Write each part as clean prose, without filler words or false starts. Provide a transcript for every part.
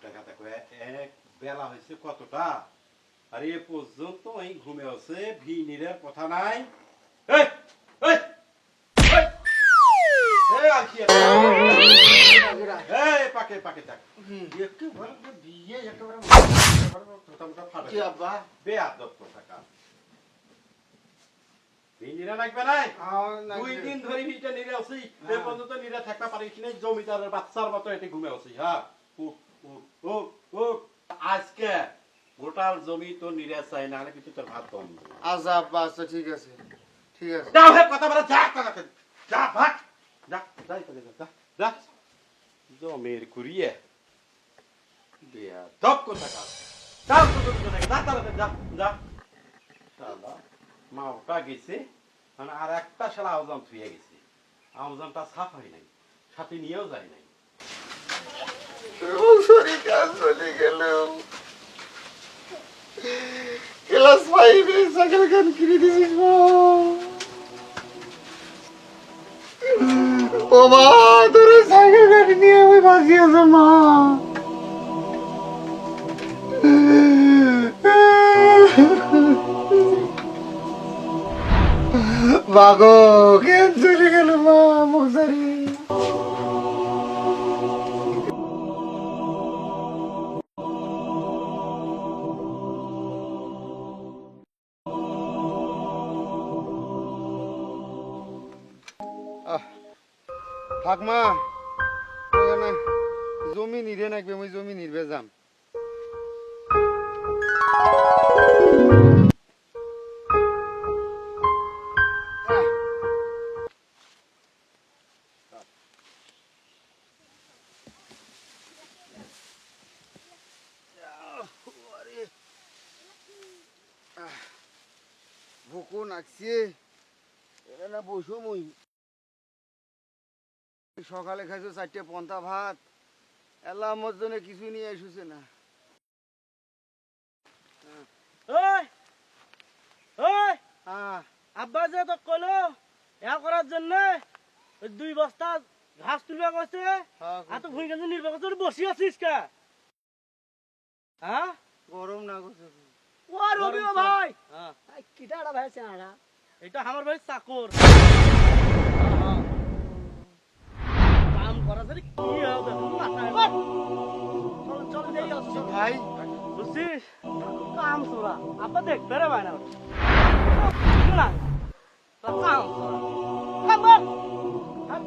টাকা কয়ে এক বেলা হয়েছে কতটা আর এ পর্যন্ত এই ঘুমে আছে ভিনিরের কথা নাই এই এই এই আছি এই পাকে পাকে থাক একটু ভালো দিয়ে একেবারে মোটা ফাটা কি আব্বা বেয়াদব টাকা ভিনিরা লাগবে নাই দুই দিন ধরে ভিটা নিরে আছি এ পর্যন্ত নিরে থাকতে পারিস না জমিদারের বাচ্চার মতো এটি ঘুমে আছি হ্যাঁ আজকে গোটাল জমি তো নিরে চাই না কিন্তু তোর ভাত বন্ধ আচ্ছা আব্বা আচ্ছা ঠিক আছে যাও হে কথা বলা যা যা ভাগ যা যাই চলে যা যা জমির কুড়িয়ে দেয়া দপ কথা কাজ যাও তো যা তাড়াতাড়ি যা যা শালা মাওটা গেছে মানে আর একটা শালা আউজাম থুয়ে গেছে আউজামটা সাফ হয় নাই সাথে নিয়েও যায় নাই সরি কাজ চলে গেল ক্লাস 5 এ সাইকেল গান কিনে দিছিস ও মা তোর সাইকেল গাড়ি নিয়ে আমি বাঁচি আছে মা বাগো কেন চলে গেল মা মশারি থাক মা ওখানে জমি নিরে নাকবে আমি জমি নির্বে যাম ভুকু নাকছে এখানে বসো মই সকালে খাইছো 4টে পন্থা ভাত এলা আমার জন্য কিছু নিয়ে এসেছে না ওই ওই আব্বা যে তো কইলো এ করার জন্য 2 বস্তা ঘাস তুলবা কইছে আর তো ভুই গেছে নির্বাক তোর বসি আছিস কা হ্যাঁ গরম না করছে ও রবি ভাই হ্যাঁ কিটাড়া ভাই চাড়া এটা আমার ভাই চাকর কাম করা ধরে কি হবে মাথায় চল চল দেই আসছে ভাই বুঝছিস কাম সোরা আব্বা দেখতে রে ভাই না না কাম সোরা কাম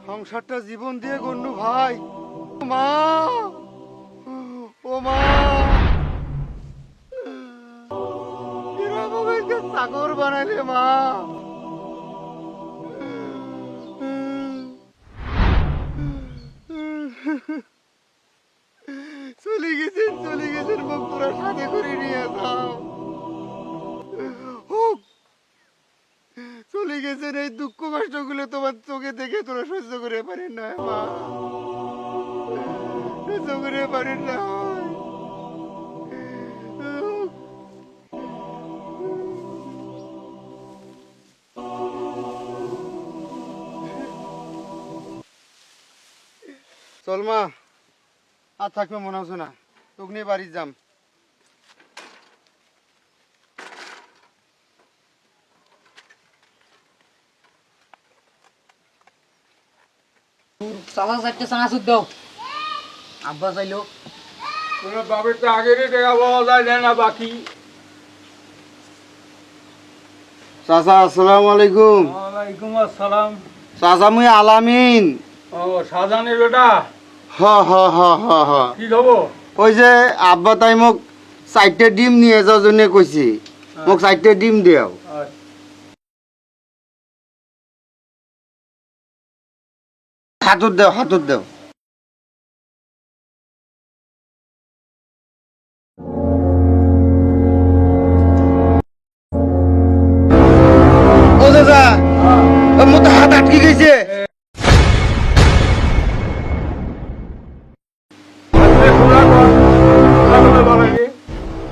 সংসারটা জীবন দিয়ে গন্নু ভাই মা ও মা আমাকে চাকর বানাইলে মা চলে গেছেন বকুড়া সাথে করে নিয়ে যাও চলে গেছেন এই দুঃখ কষ্ট গুলো তোমার চোখে দেখে তোরা সহ্য করে পারেন না মা সহ্য করে পারেন না চল মা আর থাকবে মনে হচ্ছে না তোকে নিয়ে বাড়ি যাম চাচা 4টে চানাচুর দাও আব্বা চাইলো তোমার বাপের তো আগেরই টাকা পাওয়া যায় না বাকি চাচা আসসালামু আলাইকুম ওয়ালাইকুম আসসালাম চাচা মুই আলামিন ও শাহজাহানের বেটা হ হ হ হ হ কি খবর ওই যে আব্বা তাই মোক 4টে ডিম নিয়ে যাওয়ার জন্য কইছি মোক 4টে ডিম দিও হাতত দেও ও দাদা মোর তো হাত আটকে গেছে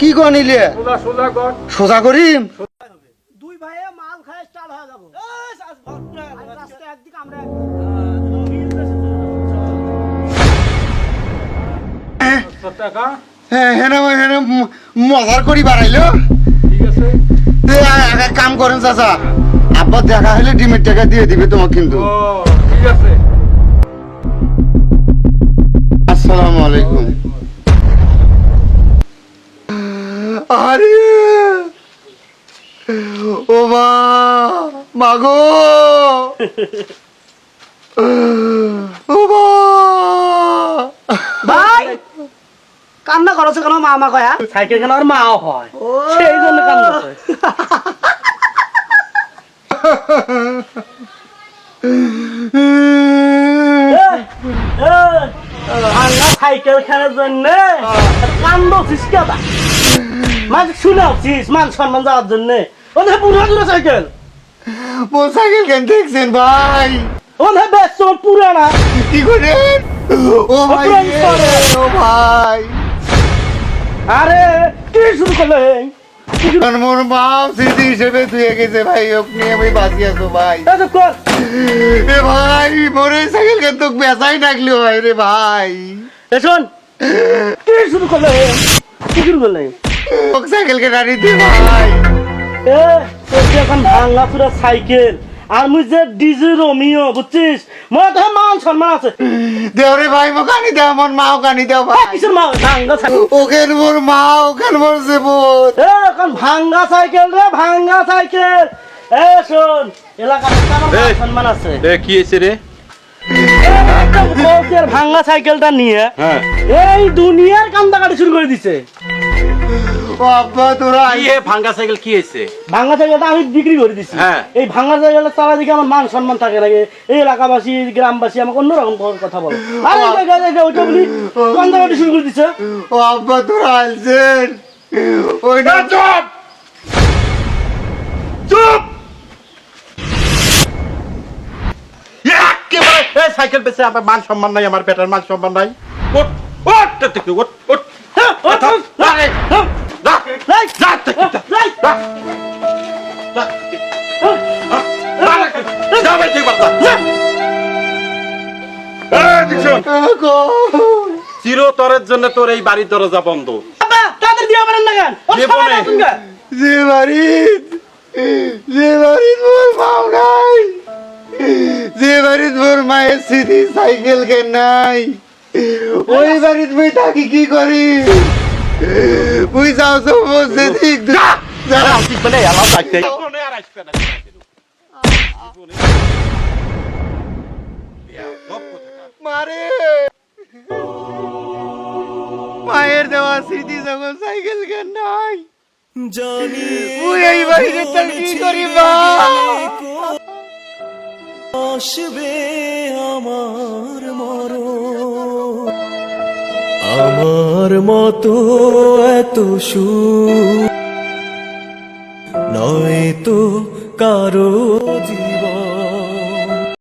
কি কনিলে সোজা করিম 2 ভাইয়ে মাল খায় স্টার্ট হয়ে যাব এই রাস্তা একদিকে আমরা টাকা হ্যাঁ হ্যাঁ মজার করি বাড়াইলো। ঠিক আছে। এক কাম করেন চাচা, আব্বা দেখা হলে ডিমের টাকা দিয়ে দিবে তোমাকে কিন্তু। ও ঠিক আছে। আসসালামু আলাইকুম। আরে ও মাগো ও ভাই কান্না করছে কেন মা মা কয়া সাইকেল কেন আর মাও হয় সেই জন্য কান্না করে ভাঙা সাইকেল খেলার জন্য কান্দছিস কেবা মাঝে শুনাচ্ছিস মান সম্মান যাওয়ার জন্য ওদের পুরো দূরে সাইকেল মোটরসাইকেল কেন দেখছেন ভাই? ওদের বেশ তোমার পুরানা কি করেন? ও ভাই ও ভাই আরে কি শুরু করলেন মোর মা স্মৃতি হিসেবে ধুয়ে গেছে ভাই, ওকে আমি বাঁচি আছো ভাই। এ ভাই মোরে সাইকেল কেন তো বেচাই ডাকলো ভাই রে ভাই। শোন কি শুরু করলেন কি শুরু করলেন ওকে সাইকেল কে গাড়ি দে ভাই। এ তোর যে এখন ভাঙা পুরা সাইকেল আর মুই যে ডিজি রোমিও বুঝছিস মোর তো মান সম্মান আছে দেও রে ভাই মো কানি দাও, মোর মাও কানি দাও ভাই। কিসের মা ভাঙা সাইকেল ওকেন মোর মা ওকেন মোর জীবন। এ এখন ভাঙা সাইকেল রে ভাঙা সাইকেল এ শোন এলাকার আমার মান সম্মান আছে কি হয়েছে রে? বউকের ভাঙা সাইকেলটা নিয়ে হ্যাঁ এই দুনিয়ার কান্দাকাটি শুরু করে দিছে ও আব্বা তোরা কি হে ভাঙ্গা সাইকেল কি হয়েছে? ভাঙা সাইকেলটা আমি বিক্রি করে দিছি হ্যাঁ। এই ভাঙা সাইকেলটা চালা দিকে আমার মান সম্মান থাকে লাগে এই এলাকাবাসী গ্রামবাসী আমাকে অন্যরকম কথা বলে আরে ওইটা বলি কান্দাকাটি শুরু করে দিছে ও আব্বা তোরা আলছেন ওই না চুপ চুপ একেবারে এই সাইকেল বেচে আমার মান সম্মান নাই, আমার বেটার মান সম্মান নাই। ওঠ ওঠ দেখতে ওঠ ওঠ চিরতরের জন্য তোর এই বাড়ির দরজা বন্ধ। তাদের দিয়ে পারেন না কেন যে বাড়ির মোর মাও নাই, যে বাড়ির মোর মায়ের স্মৃতি সাইকেল কেন নাই, ওই বাড়ির মুই থাকি কি করি? মুই যাও সব বলছে ঠিক মারে মায়ের দেওয়া স্মৃতি যখন সাইকেল কেন নাই, মুই এই বাড়িতে তার কি করি মা? আসবে আমার মরণ, আমার মতো এত সুখ নয় তো কারো জীবন।